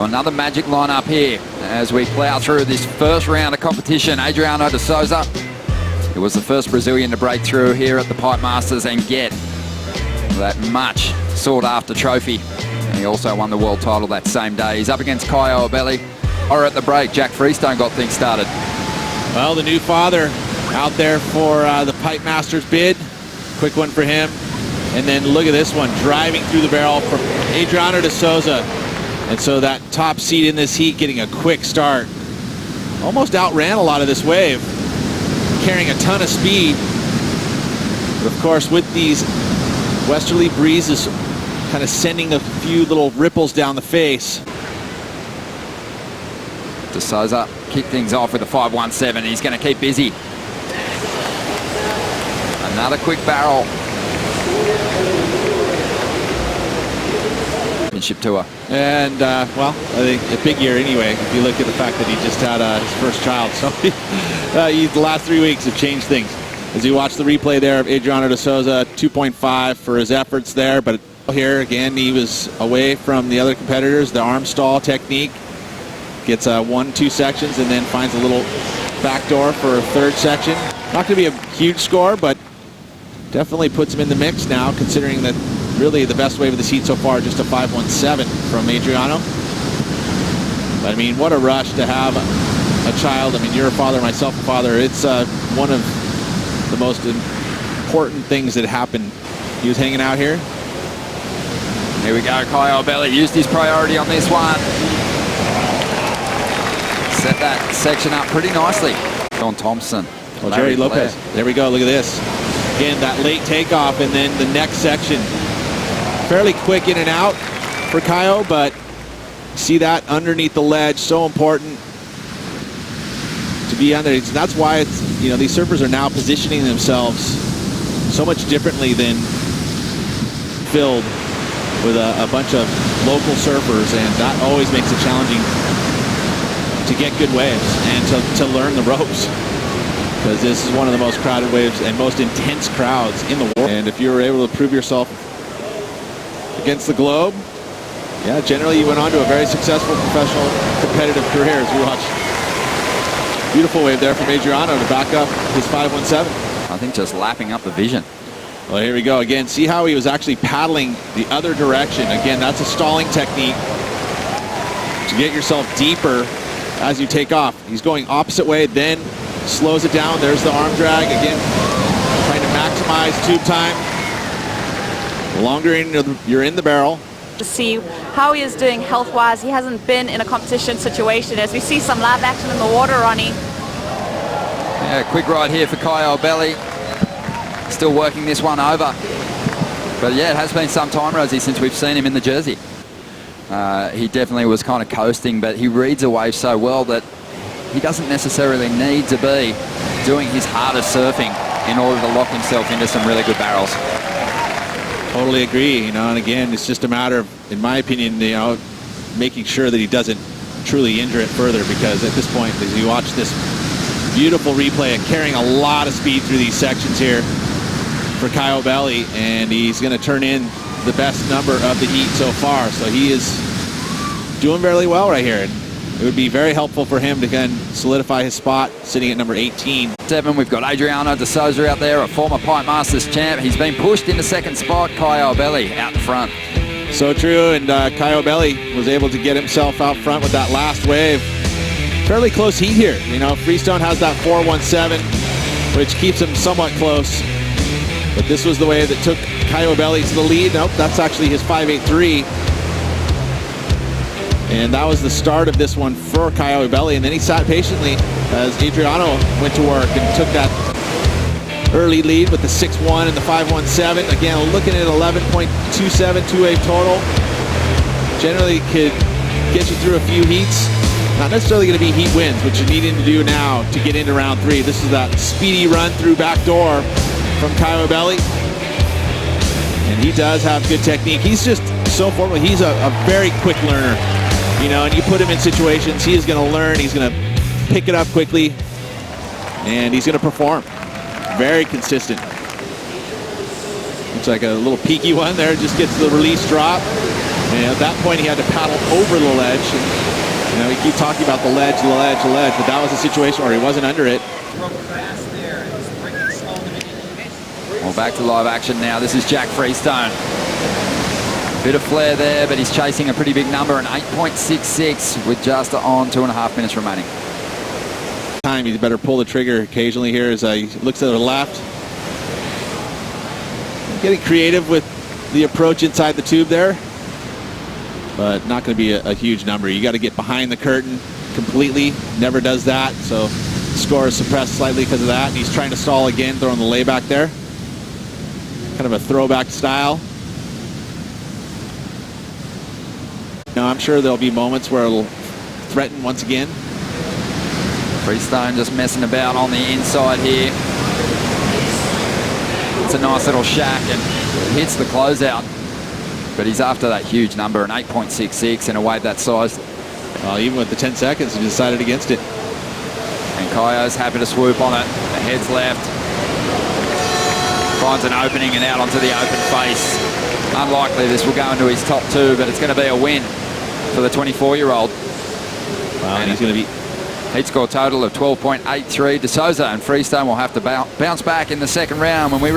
Another magic lineup here as we plow through this first round of competition. Adriano de Souza, who was the first Brazilian to break through here at the Pipe Masters and get that much sought after trophy. And he also won the world title that same day. He's up against Caio Ibelli. Or at the break, Jack Freestone got things started. Well, the new father out there for the Pipe Masters bid. Quick one for him. And then look at this one, driving through the barrel from Adriano de Souza. And so that top seed in this heat getting a quick start. Almost outran a lot of this wave, carrying a ton of speed. But of course, with these westerly breezes kind of sending a few little ripples down the face. De Souza kick things off with a 5.17. He's going to keep busy. Another quick barrel. Championship tour. And, well, I think a big year anyway, if you look at the fact that he just had his first child. So the last 3 weeks have changed things. As you watch the replay there of Adriano de Souza, 2.5 for his efforts there. But here, again, he was away from the other competitors. The arm stall technique. Gets 1-2 sections and then finds a little backdoor for a third section. Not going to be a huge score, but definitely puts him in the mix now, considering that really the best wave of the heat so far, just a 5.17 from Adriano. But I mean, what a rush to have a child. I mean, you're a father, myself a father. It's one of the most important things that happened. He was hanging out here. Here we go, Caio Ibelli used his priority on this one. Set that section up pretty nicely. John Thompson. Well, Jerry Lopez. There we go, look at this. Again, that late takeoff and then the next section. Fairly quick in and out for Caio, but see that underneath the ledge, so important to be under. That's why it's, you know, these surfers are now positioning themselves so much differently than filled with a bunch of local surfers, and that always makes it challenging to get good waves and to learn the ropes, because this is one of the most crowded waves and most intense crowds in the world. And if you were able to prove yourself against the globe, yeah, generally you went on to a very successful professional competitive career. As we watch, beautiful wave there from Adriano to back up his 5.17. I think just lapping up the vision. Well, here we go again. See how he was actually paddling the other direction. Again, that's a stalling technique to get yourself deeper as you take off. He's going opposite way, then slows it down. There's the arm drag. Again, trying to maximize tube time. The longer you're in the barrel. To see how he is doing health-wise. He hasn't been in a competition situation. As we see some live action in the water, Ronnie. Yeah, quick ride here for Caio Ibelli. Still working this one over. But yeah, it has been some time, Rosie, since we've seen him in the jersey. He definitely was kind of coasting, but he reads a wave so well that he doesn't necessarily need to be doing his hardest surfing in order to lock himself into some really good barrels. Totally agree, you know, and again, it's just a matter of, in my opinion, you know, making sure that he doesn't truly injure it further, because at this point, as you watch this beautiful replay and carrying a lot of speed through these sections here for Caio Ibelli, and he's going to turn in the best number of the heat so far. So he is doing fairly well right here. And it would be very helpful for him to again solidify his spot, sitting at number 18. We've got Adriano de Souza out there, a former Pipe Masters champ. He's been pushed into second spot. Caio Ibelli out the front. So true, and Caio Ibelli was able to get himself out front with that last wave. Fairly close heat here. You know, Freestone has that 4.17, which keeps him somewhat close. But this was the wave that took Caio Ibelli to the lead. Nope, that's actually his 5.83. And that was the start of this one for Caio Ibelli. And then he sat patiently as Adriano went to work and took that early lead with the 6.1 and the 5.17. Again, looking at 11.27 two-wave total. Generally could get you through a few heats. Not necessarily going to be heat wins, which you're needing to do now to get into round 3. This is that speedy run through back door from Caio Ibelli. And he does have good technique. He's just so formal. He's a very quick learner. You know, and you put him in situations, he is going to learn, he's going to pick it up quickly, and he's going to perform. Very consistent. Looks like a little peaky one there, just gets the release drop. And at that point, he had to paddle over the ledge. And, we keep talking about the ledge, but that was a situation where he wasn't under it. Well, back to live action now. This is Jack Freestone. Bit of flair there, but he's chasing a pretty big number, an 8.66 with just on 2.5 minutes remaining. Time, he's better pull the trigger occasionally here as he looks to the left. Getting creative with the approach inside the tube there, but not going to be a huge number. You got to get behind the curtain completely. Never does that, so the score is suppressed slightly because of that. And he's trying to stall again, throwing the layback there. Kind of a throwback style. Now I'm sure there'll be moments where it'll threaten once again. Freestone just messing about on the inside here. It's a nice little shack and hits the closeout. But he's after that huge number, an 8.66 in a wave that size. Well, even with the 10 seconds, he decided against it. And Caio's happy to swoop on it. The head's left. Finds an opening and out onto the open face. Unlikely this will go into his top two, but it's going to be a win for the 24-year-old. Wow, and he's going to be... He'd score a total of 12.83 to Souza, and Freestone will have to bounce back in the second round when we